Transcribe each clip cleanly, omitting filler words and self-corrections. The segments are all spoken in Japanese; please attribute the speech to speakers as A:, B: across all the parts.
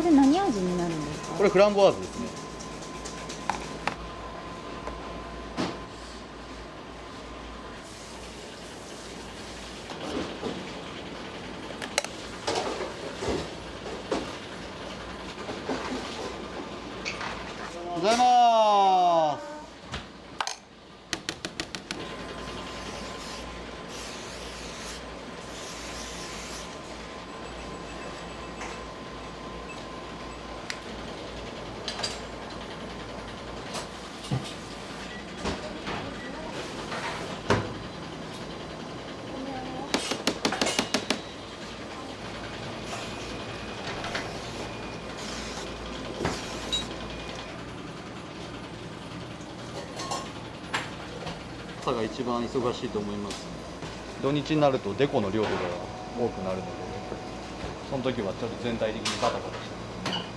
A: これ何味になるんですか？
B: これフランボワーズですね。おはようございます。朝が一番忙しいと思います。土日になるとデコの量とかが多くなるので、その時はちょっと全体的にバタバタしてます。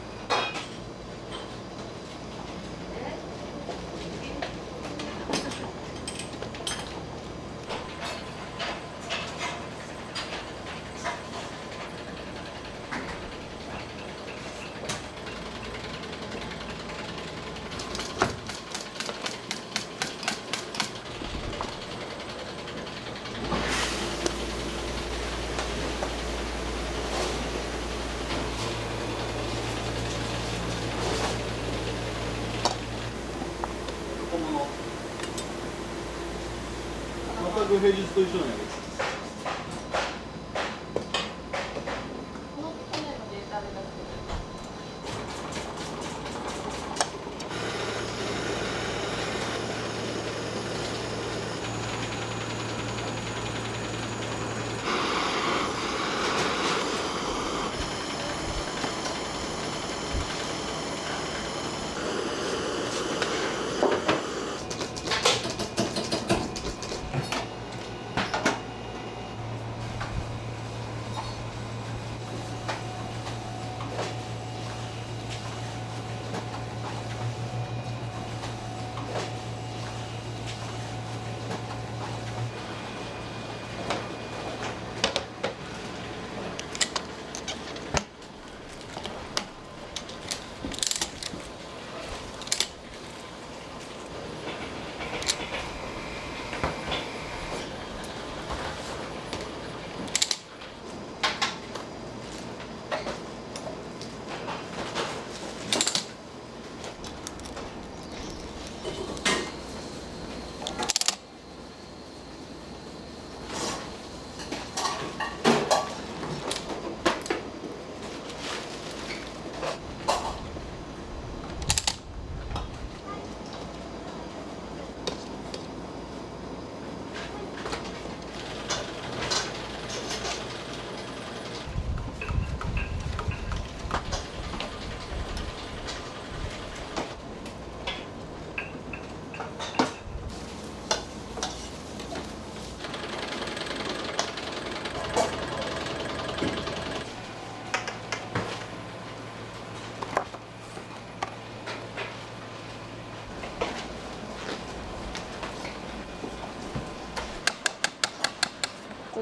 B: 全く平日と一緒なんやけど。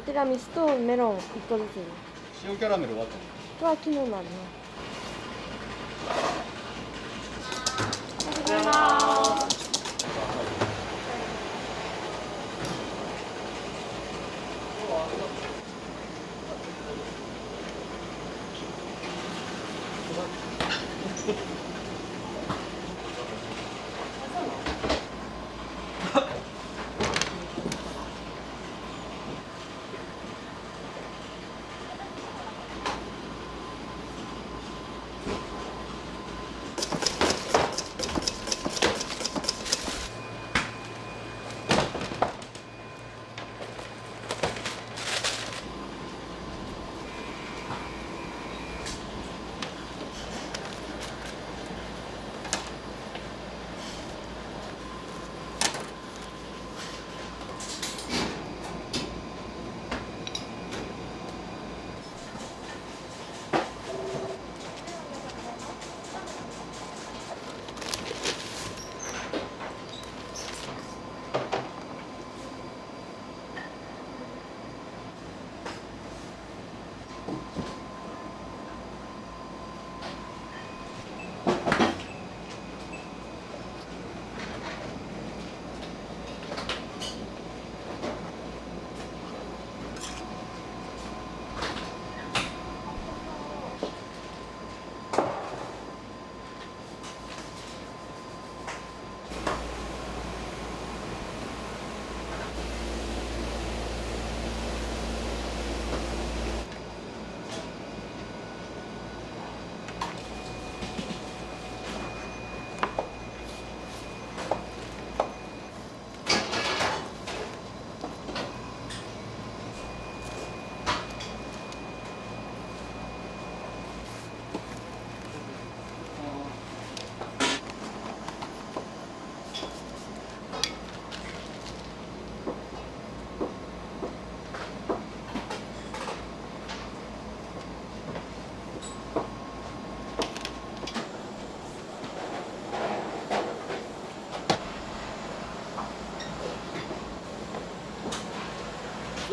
C: ティラミスとメロン1個ずつね。
B: 塩キャラメルは
C: とは昨日のあるね。
A: おはようございます。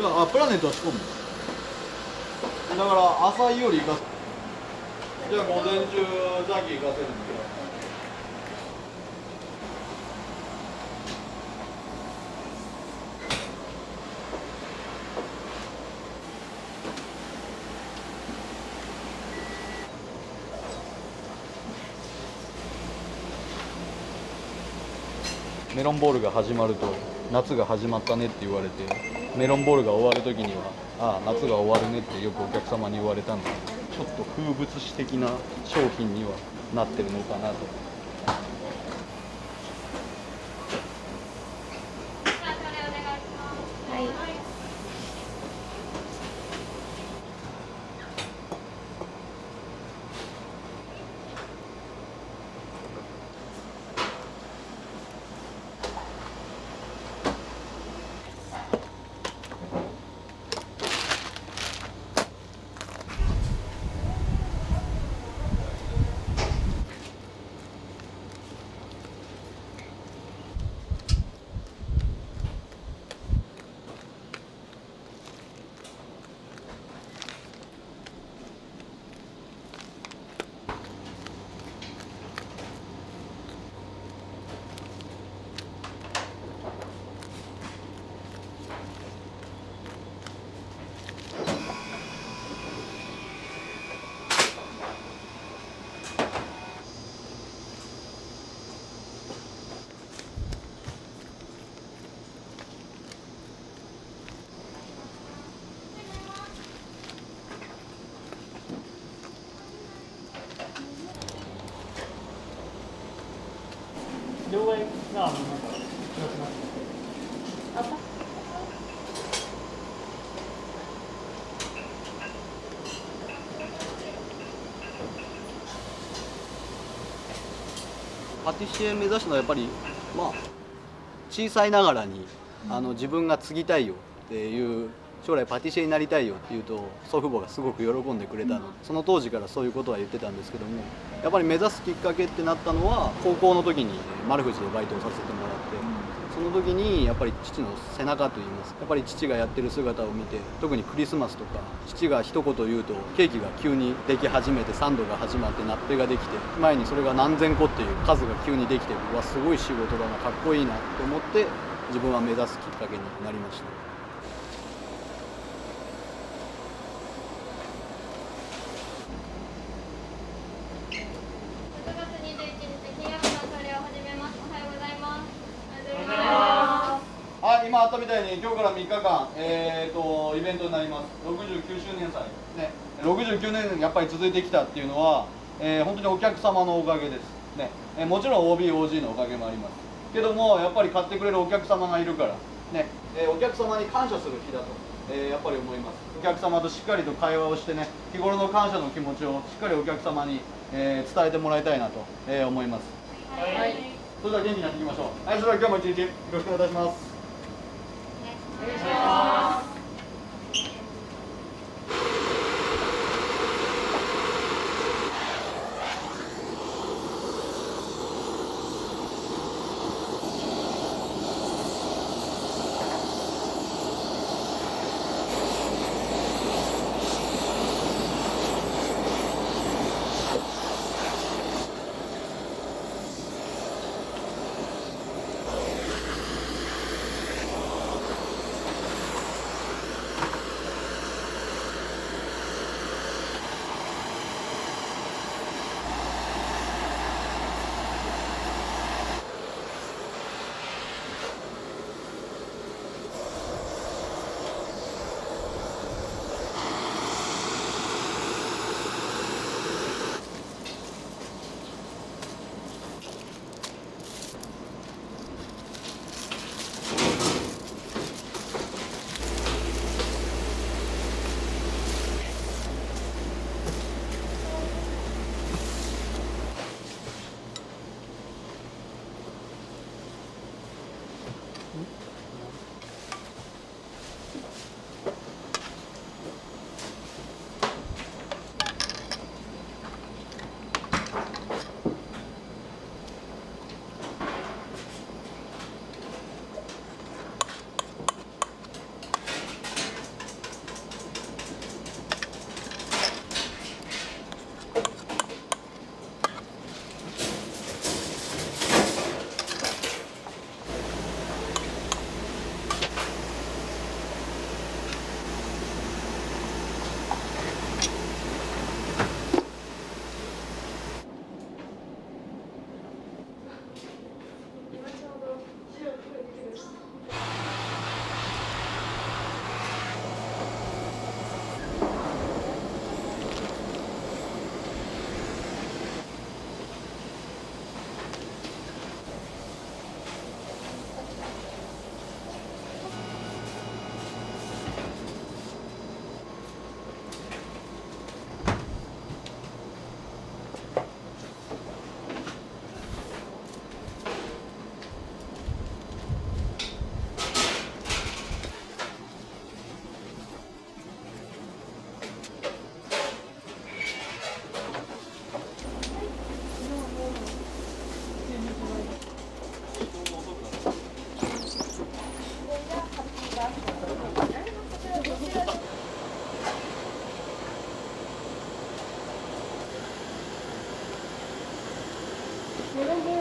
B: あ、プラネットは仕込む。だから朝より行かせじゃあ午前中ザキ行かせるんだけど。メロンボールが始まると夏が始まったねって言われて、メロンボールが終わる時にはああ夏が終わるねってよくお客様に言われたんで、ちょっと風物詩的な商品にはなってるのかなと。
C: はい。
D: 両替が
B: パティシエ目指すのはやっぱりまあ小さいながらに自分が継ぎたいよっていう、将来パティシエになりたいよっていうと祖父母がすごく喜んでくれたので、その当時からそういうことは言ってたんですけども、やっぱり目指すきっかけってなったのは高校の時に丸藤でバイトをさせてもらって、その時にやっぱり父の背中といいますか、やっぱり父がやってる姿を見て、特にクリスマスとか父が一言言うとケーキが急にでき始めて、サンドが始まってナッペができて、前にそれが何千個っていう数が急にできて、うわすごい仕事だな、かっこいいなと思って自分は目指すきっかけになりました。今あったみたいに今日から3日間、イベントになります。69周年祭、ね、69年やっぱり続いてきたっていうのは、本当にお客様のおかげです、ね、もちろん OB、OG のおかげもありますけども、やっぱり買ってくれるお客様がいるから、ね、お客様に感謝する日だと、やっぱり思います。お客様としっかりと会話をしてね、日頃の感謝の気持ちをしっかりお客様に、伝えてもらいたいなと、思います。はい、それでは元気になっていきましょう。はい、それでは今日も一日よろしくお願いいたします。お願いします。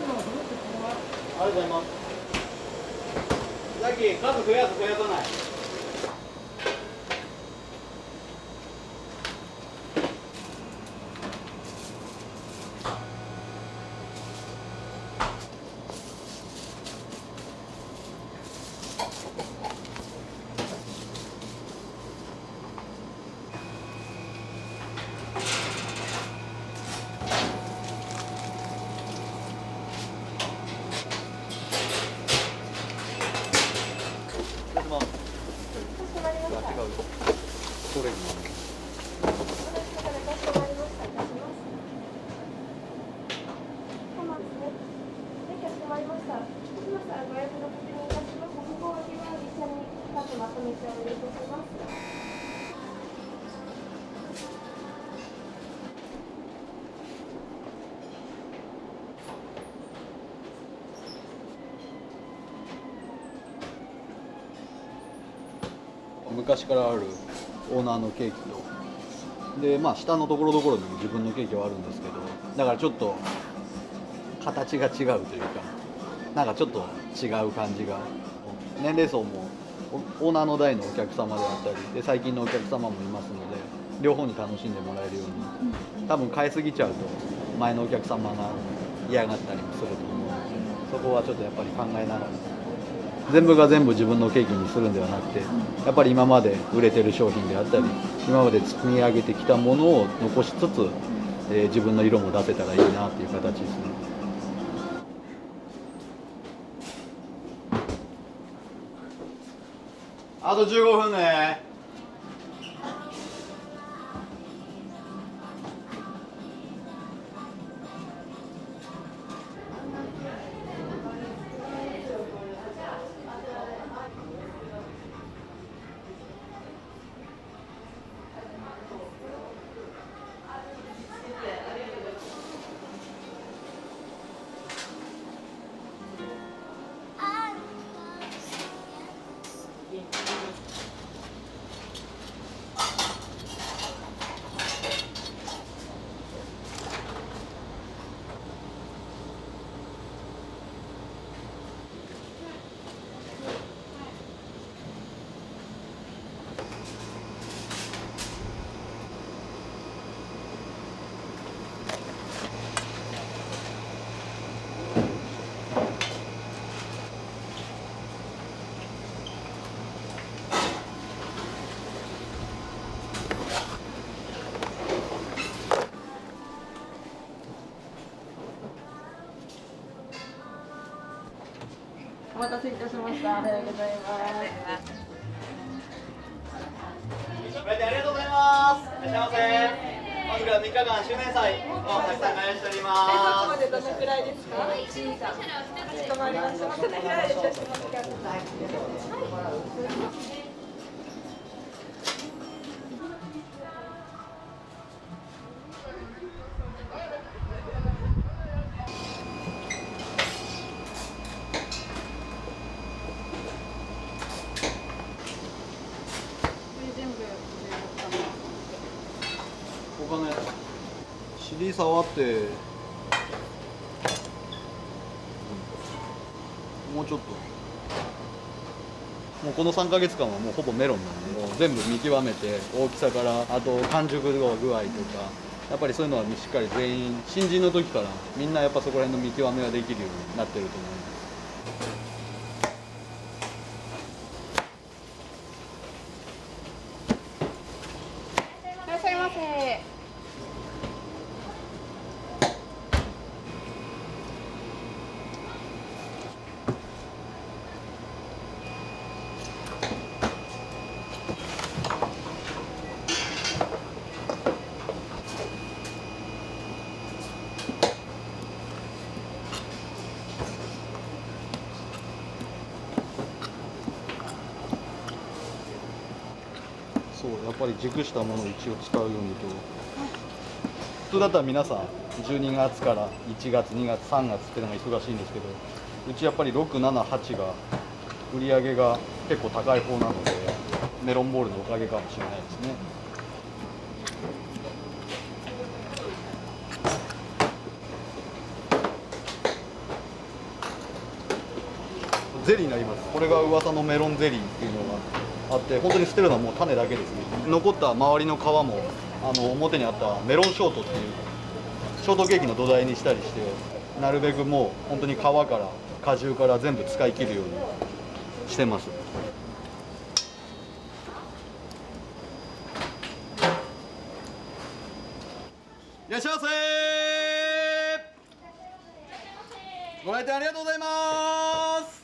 B: ありがとうございます。さっき数増やす増やさない。昔からあるオーナーのケーキとで、まあ、下のところどころにも自分のケーキはあるんですけど、だからちょっと形が違うというか、なんかちょっと違う感じが、年齢層もオーナーの代のお客様であったりで最近のお客様もいますので、両方に楽しんでもらえるように、多分買いすぎちゃうと前のお客様が嫌がったりもすると思うので、そこはちょっとやっぱり考えながら。全部が全部自分のケーキにするんではなくて、やっぱり今まで売れてる商品であったり今まで積み上げてきたものを残しつつ、自分の色も出せたらいいなっていう形ですね。あと15分ね。
A: お待たせいたしました。ありがとうございます。
B: ありがとうございます。いらっしゃいませ。本日から3日間周年祭をたくさん開催しております。
A: そこまでどのくらいですか？1時間。かしこまりました。どのくらいで写真お付き合いください。
B: ここね、尻触ってもうちょっと、もうこの3ヶ月間はもうほぼメロンなんで、もう全部見極めて大きさからあと完熟具合とか、やっぱりそういうのはしっかり全員新人の時からみんなやっぱそこら辺の見極めができるようになってると思います。
A: いらっしゃいませ。
B: そうやっぱり熟したものを一応使うようにと、普通だったら皆さん12月から1月2月3月っていうのが忙しいんですけど、うちやっぱり6、7、8が売り上げが結構高い方なので、メロンボールのおかげかもしれないですね。ゼリーになります。これが噂のメロンゼリーっていうのがあって、本当に捨てるのはもう種だけですね。残った周りの皮も表にあったメロンショートっていうショートケーキの土台にしたりして、なるべくもう本当に皮から果汁から全部使い切るようにしてます。いらっしゃいませ。ご来店ありがとうございます。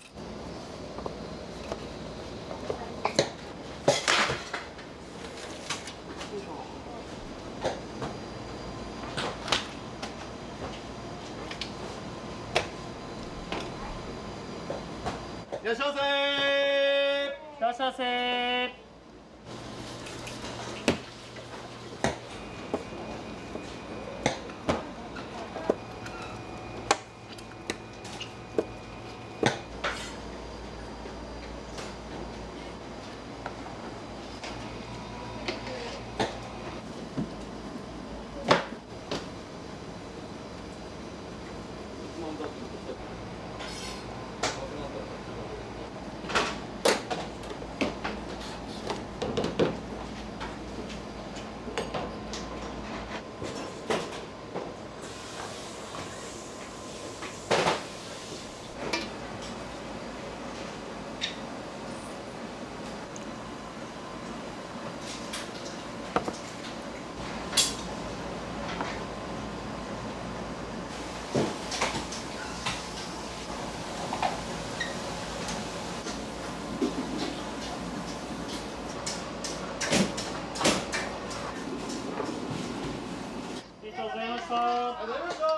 B: いらっしゃいませ。
D: いらっしゃいませ。ありがとうございました。
A: ありがとうございました。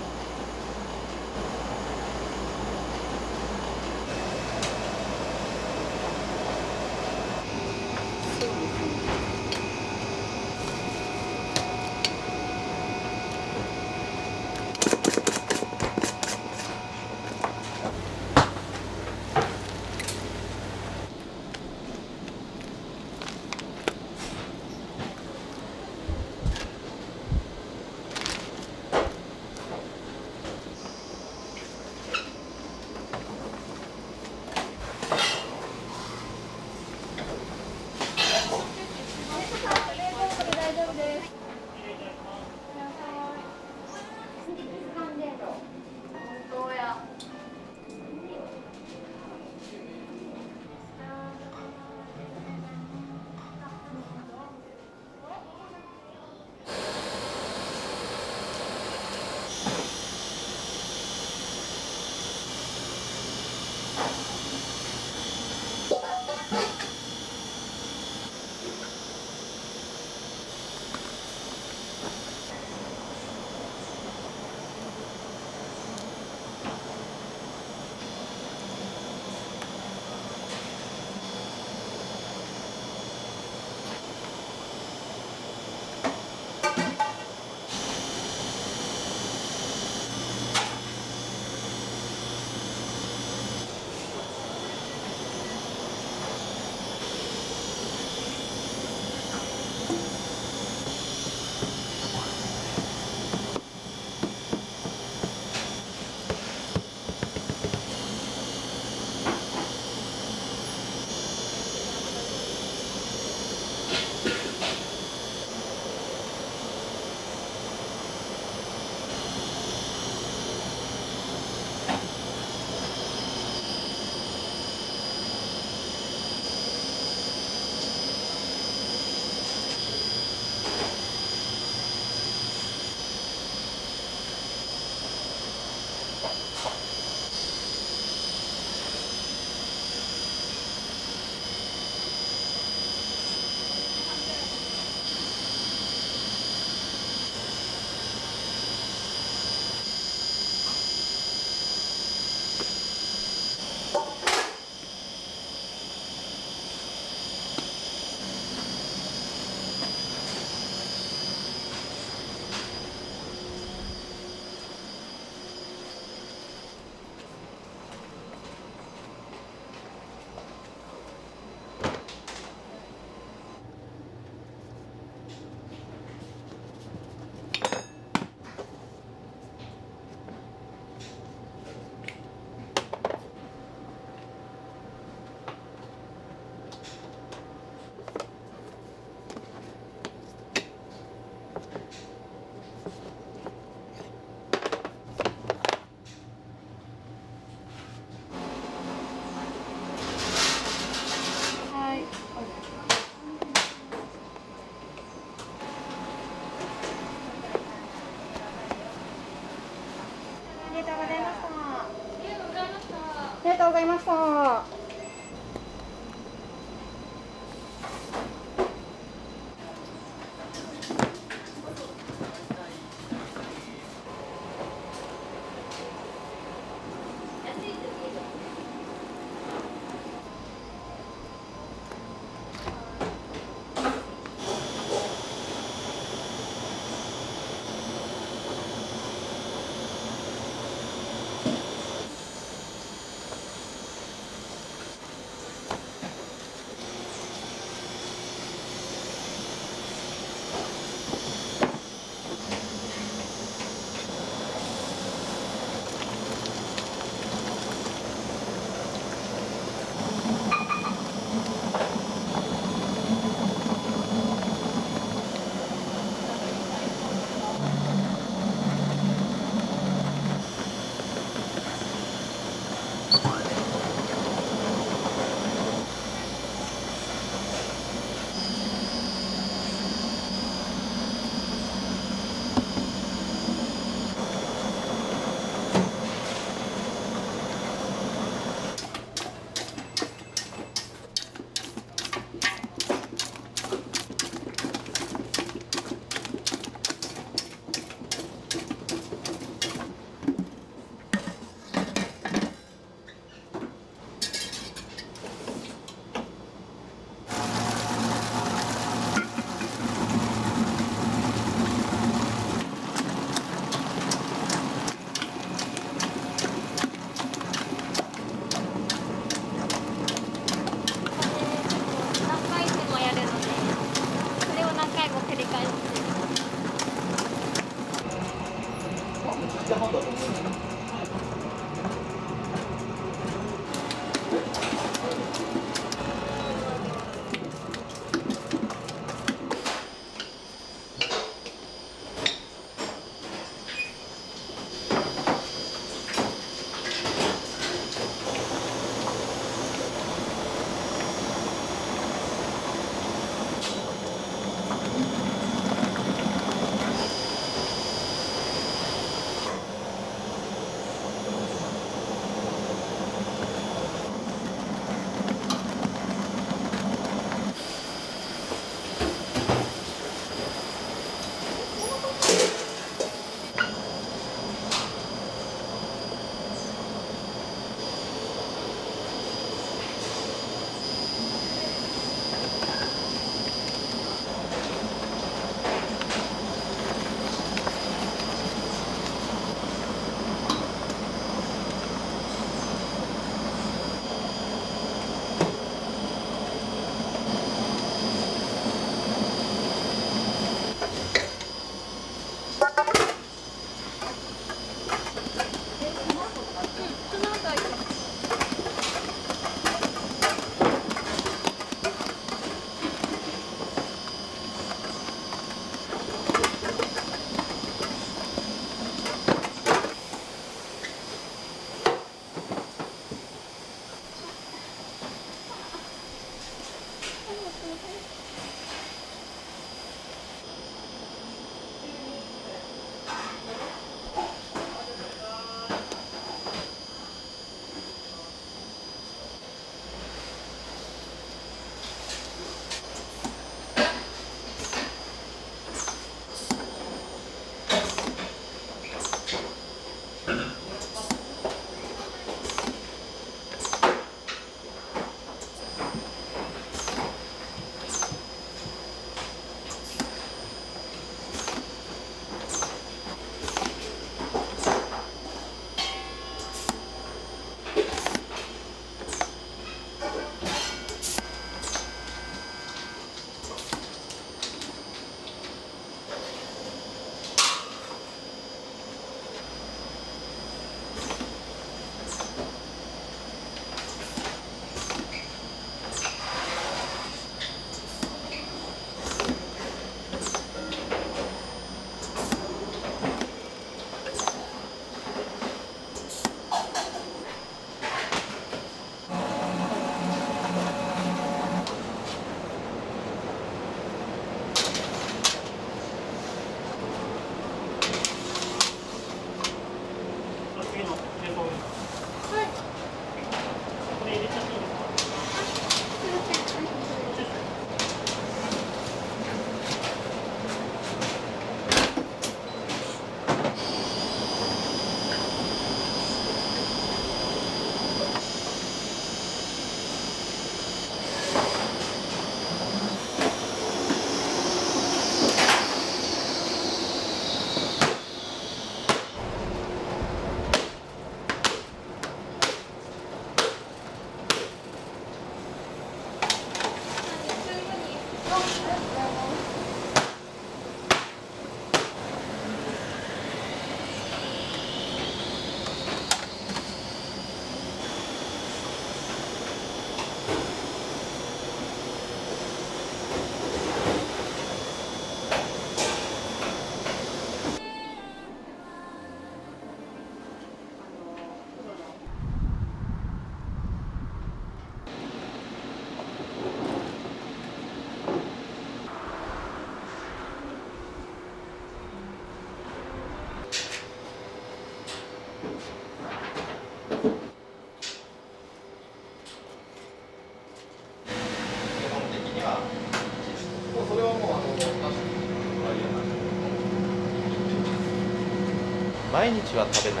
E: 毎日は食べない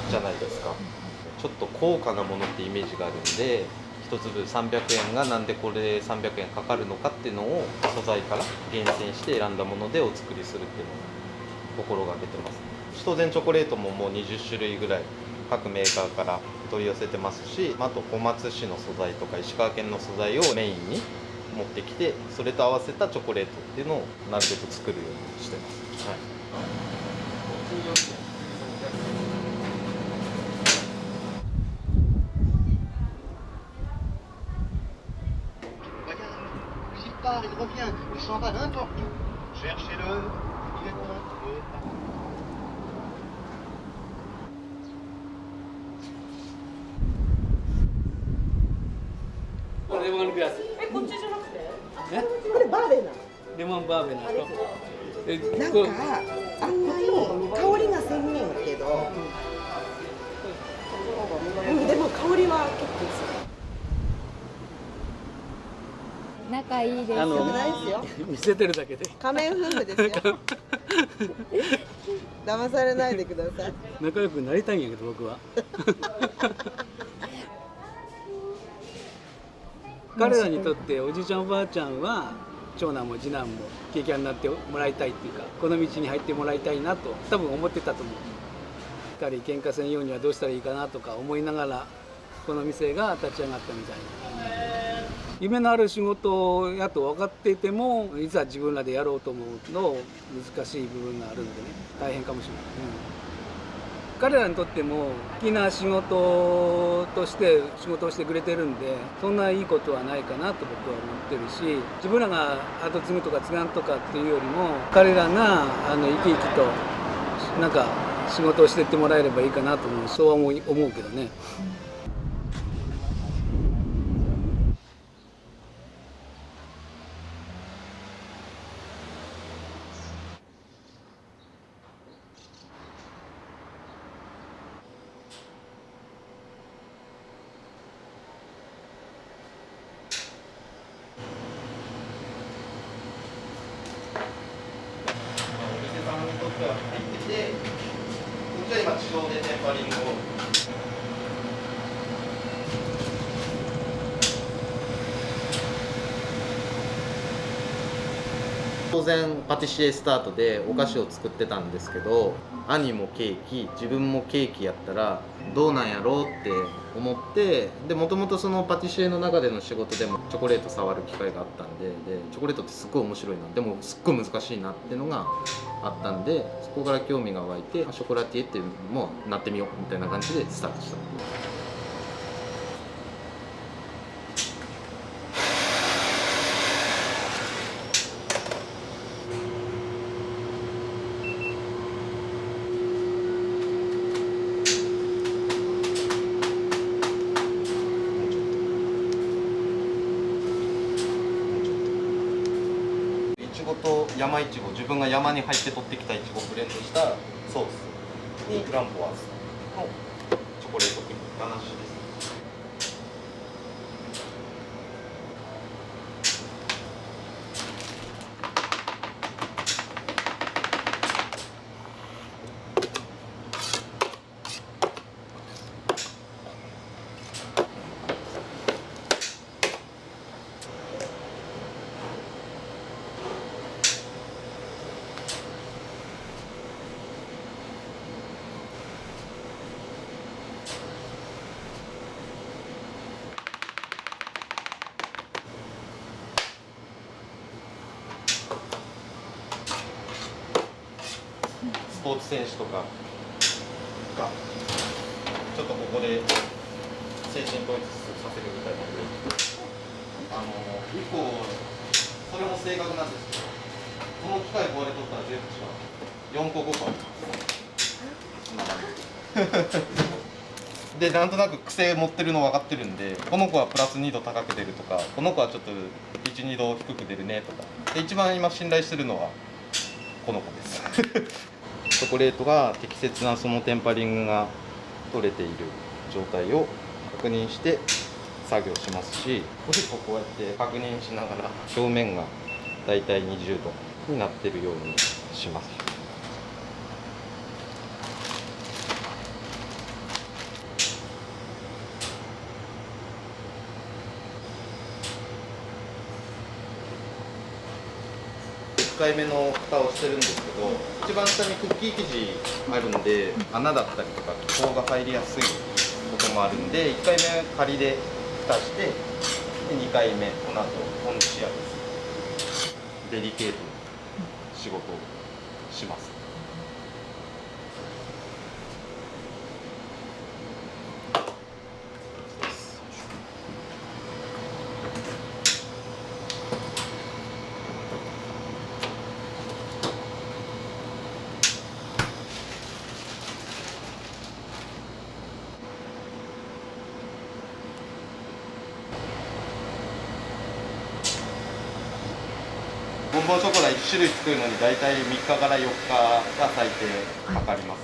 E: じゃないですか。ちょっと高価なものってイメージがあるんで、一粒300円がなんでこれ300円かかるのかっていうのを素材から厳選して選んだものでお作りするっていうのを心がけてます。当然チョコレートももう20種類ぐらい各メーカーから取り寄せてますし、あと小松市の素材とか石川県の素材をメインに持ってきて、それと合わせたチョコレートっていうのをなるべく作るようにしてます。はい。
B: Il revient, il s'en va n'importe où. Cherchez-le, il est loin.
F: これレモングラス。
A: こっちじゃなくて？
F: え？
G: これバーベナ
F: レモンバーベナと。
G: なんかあんまり香りがせんねんけど、でも香りは結構する。
C: 仲いいです。
F: あの
G: よくないですよ。
F: 見せてるだけで。
G: 仮面夫婦ですよ。騙されないでください。
F: 仲良くなりたいんやけど僕は。彼らにとっておじいちゃんおばあちゃんは長男も次男もケーキ屋になってもらいたいっていうか、この道に入ってもらいたいなと多分思ってたと思う。2人喧嘩せんようにはどうしたらいいかなとか思いながらこの店が立ち上がったみたいな。夢のある仕事やと分かっていても、いざ自分らでやろうと思うと難しい部分があるんでね、大変かもしれない、彼らにとっても好きな仕事として仕事をしてくれてるんで、そんないいことはないかなと僕は思ってるし、自分らが後継ぐとか継がんとかっていうよりも、彼らが生き生きとなんか仕事をしてってもらえればいいかなと思う、そうは思うけどね。
E: 入ってて、こっちは今自動でテンパリングを。当然パティシエスタートでお菓子を作ってたんですけど、兄もケーキ、自分もケーキやったらどうなんやろうって思って、でもともとそのパティシエの中での仕事でもチョコレート触る機会があったんで、チョコレートってすっごい面白いな、でもすっごい難しいなっていうのがあったんで、そこから興味が湧いてショコラティエっていうのもなってみようみたいな感じでスタートした。山いちご、自分が山に入って取ってきたいちごをブレンドしたソースにフランボワーズ、チョコレートクリーム、ガナッシュです。ポーツ選手とかがちょっとここで精神統一させるみたいなので、1個それも正確なんですけど、この機械壊れとったら全部違う。4個5個あります。でなんとなく癖持ってるの分かってるんで、この子はプラス2度高く出るとか、この子はちょっと1、2度低く出るねとかで、一番今信頼してるのはこの子ですチョコレートが適切なそのテンパリングが取れている状態を確認して作業しますし、こうやって確認しながら表面がだいたい20度になってるようにします。1回目の蓋をしてるんですけど、一番下にクッキー生地あるんで穴だったりとか気泡が入りやすいこともあるんで、1回目仮で蓋して、で2回目この後コンシアです。デリケートな仕事をします。ボンボンショコラ1種類作るのに大体3日から4日が最低かかります。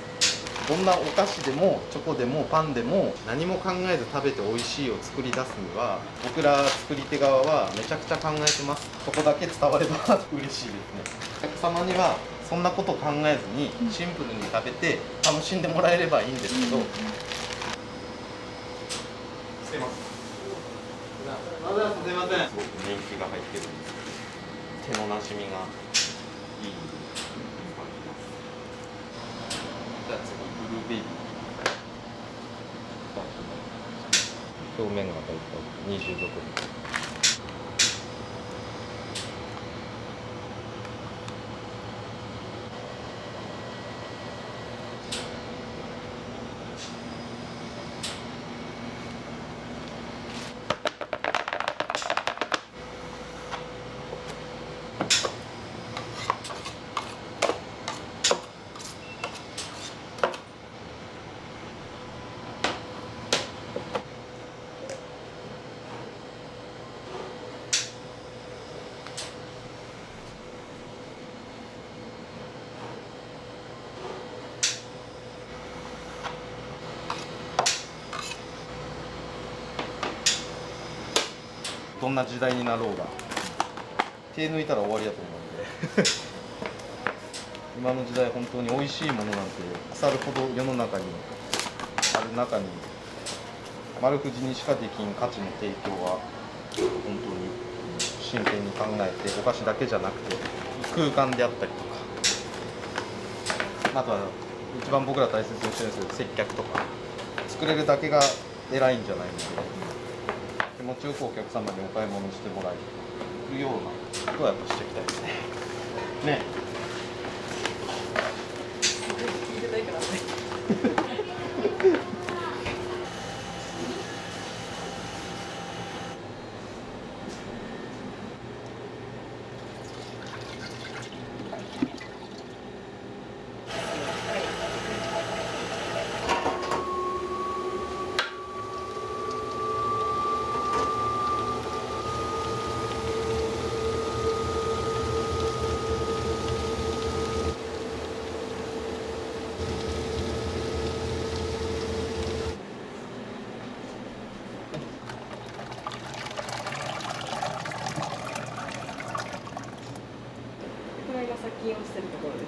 E: どんなお菓子でもチョコでもパンでも何も考えず食べて美味しいを作り出すには、僕ら作り手側はめちゃくちゃ考えてます。そこだけ伝われば嬉しいですね。お客様にはそんなこと考えずにシンプルに食べて楽しんでもらえればいいんですけど、すいません、すいません、すごく年季が入ってるんですけど、手のなじみがいい感じです。じゃあ次、ブルーベリー。表面がだいたい20度ぐらい。どんな時代になろうが手抜いたら終わりだと思うんで今の時代本当に美味しいものなんて腐るほど世の中にある中に、丸藤にしかできん価値の提供は本当に真剣に考えて、お菓子だけじゃなくて空間であったりとか、あとは一番僕ら大切にしてるんですけど、接客とか作れるだけが偉いんじゃないので、気持ちよくお客様にお買い物してもらえるようなことはやっぱしていきたいですね。ね。
A: 聞いてないからね。これが殺菌をしてるところです。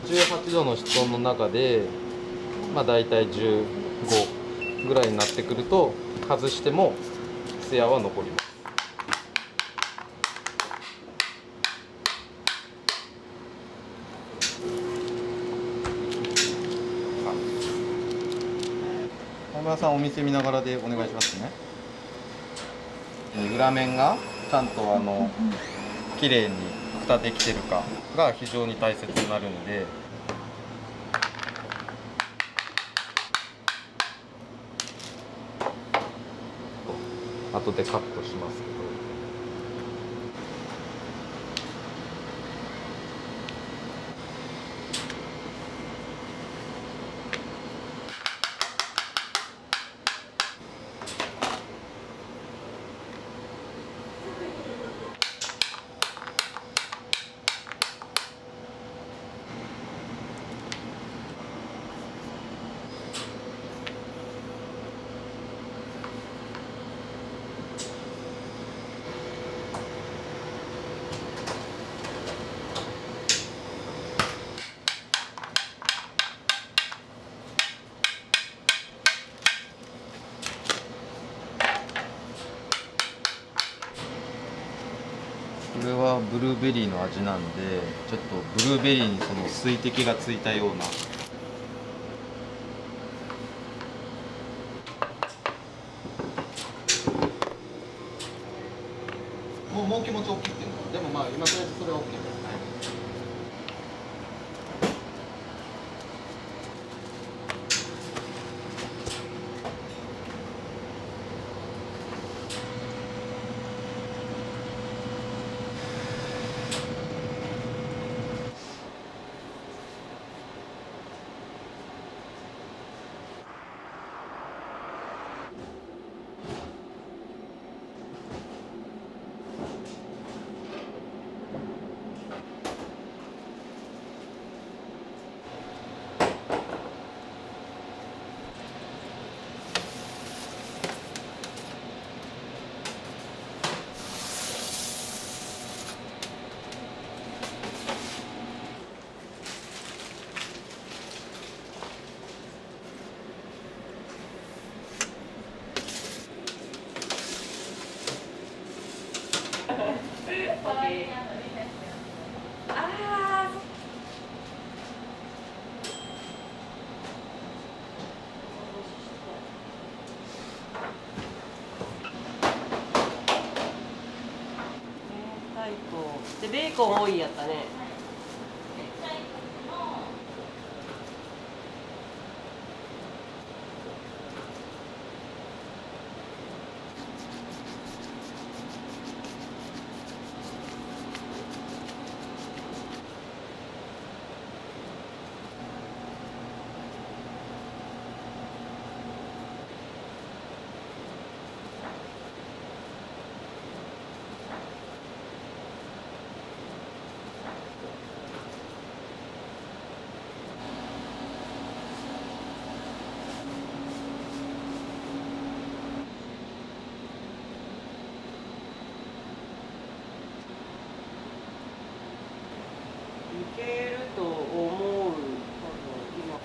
E: 18度の室温の中で、まあ、大体15ぐらいになってくると外しても艶は残ります。
H: 田村さん、お店見ながらでお願いしますね。裏面がちゃんと綺麗に蓋できてるかが非常に大切になるので、
E: 後でカットしますけど。
H: これはブルーベリーの味なんで、ちょっとブルーベリーにその水滴がついたような。もう気持ち大きいっていうのは、でもまあ今とりあえずそれは OK ですね。
I: でベーコン多いやったね。いけると思う。今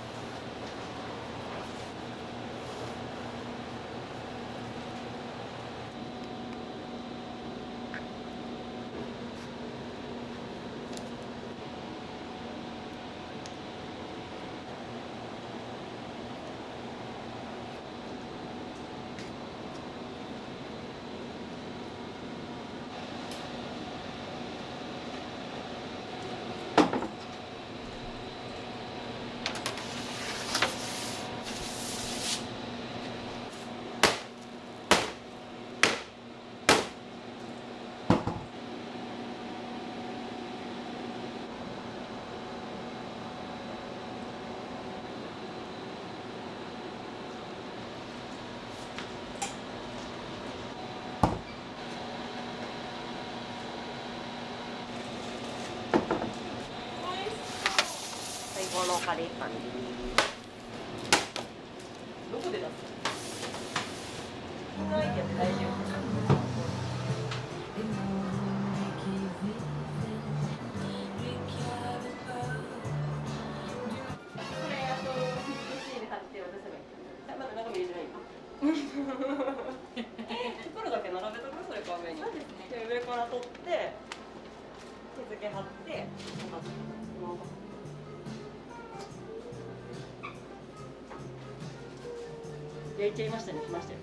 I: 最後のカレーパンです。どこで出すの？ないけど大丈夫。袋だけ並べとく、それか上に。そうですね。で上から取って日付貼って焼いちゃいましたね。来ましたよ。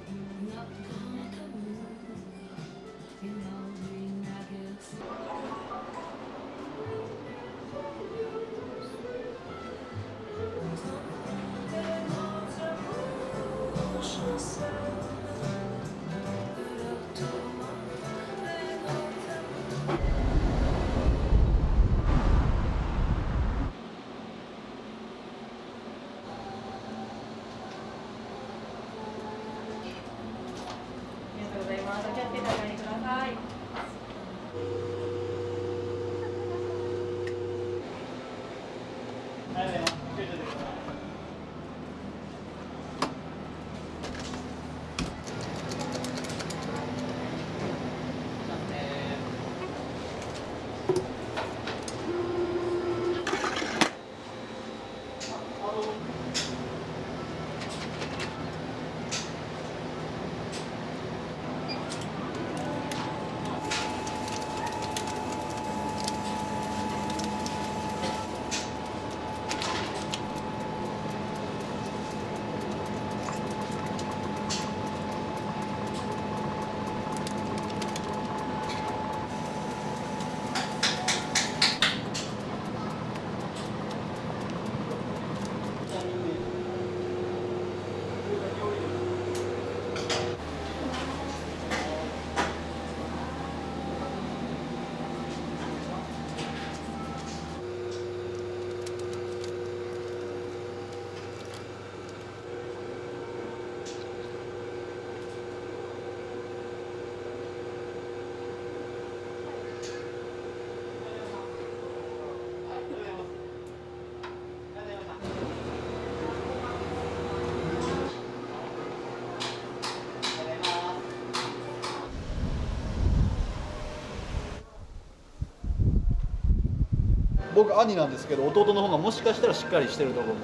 B: 僕兄なんですけど、弟の方がもしかしたらしっかりしてるところも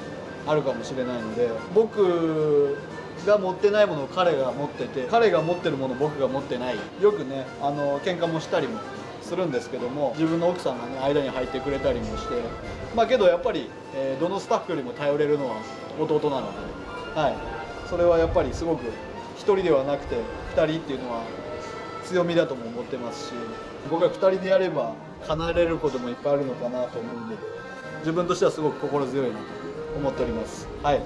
B: あるかもしれないので、僕が持ってないものを彼が持ってて、彼が持ってるものを僕が持ってない、よくね喧嘩もしたりもするんですけども、自分の奥さんがね間に入ってくれたりもして、まあけどやっぱり、どのスタッフよりも頼れるのは弟なので、はい、それはやっぱりすごく1人ではなくて2人っていうのは強みだとも思ってますし、僕が2人でやれば叶えれることもいっぱいあるのかなと思うんで、自分としてはすごく心強いなと思っております。はい、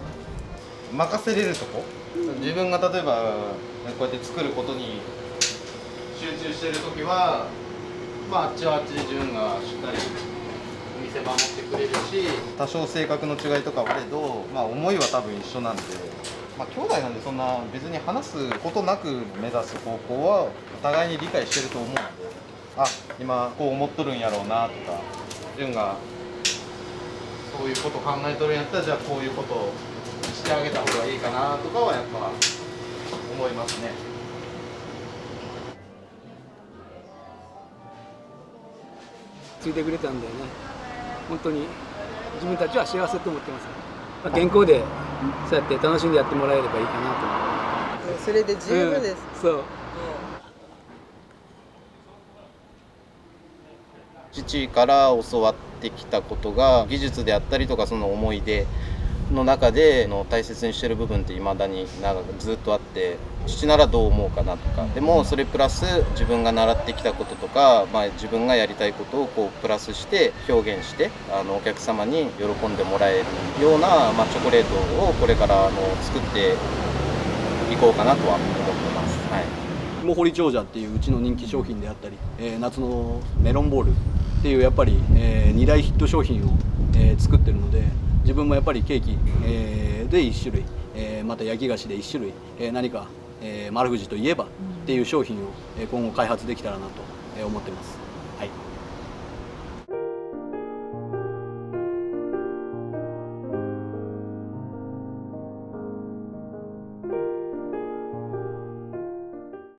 H: 任せれるとこ、自分が例えばこうやって作ることに集中してるときは、まあ、あっちはあっちで自分がしっかりお店守ってくれるし、多少性格の違いとかはあれど、まあ、思いは多分一緒なんで、まあ、兄弟なんでそんな別に話すことなく目指す方向はお互いに理解してると思うので、あ、今こう思っとるんやろうなとか、自分がそういうこと考えとるんやったら、じゃあこういうことをしてあげた方がいいかなとかはやっぱ思いますね。
F: ついてくれたんでね、本当に自分たちは幸せと思ってます。まあ、健康でそうやって楽しんでやってもらえればいいかなと思う。
G: それで十分です。
F: そう。
E: 父から教わってきたことが、技術であったりとかその思い出の中で大切にしてる部分って未だにずっとあって、父ならどう思うかなとか、でもそれプラス自分が習ってきたこととか、まあ、自分がやりたいことをこうプラスして表現して、お客様に喜んでもらえるような、まあ、チョコレートをこれから作っていこうかなとは思ってます。はい、
B: 芋掘り長者っていううちの人気商品であったり、夏のメロンボールっていうやっぱり、2大ヒット商品を、作ってるので、自分もやっぱりケーキ、で1種類、また焼き菓子で1種類、何か、丸藤といえばっていう商品を、今後開発できたらなと思ってます。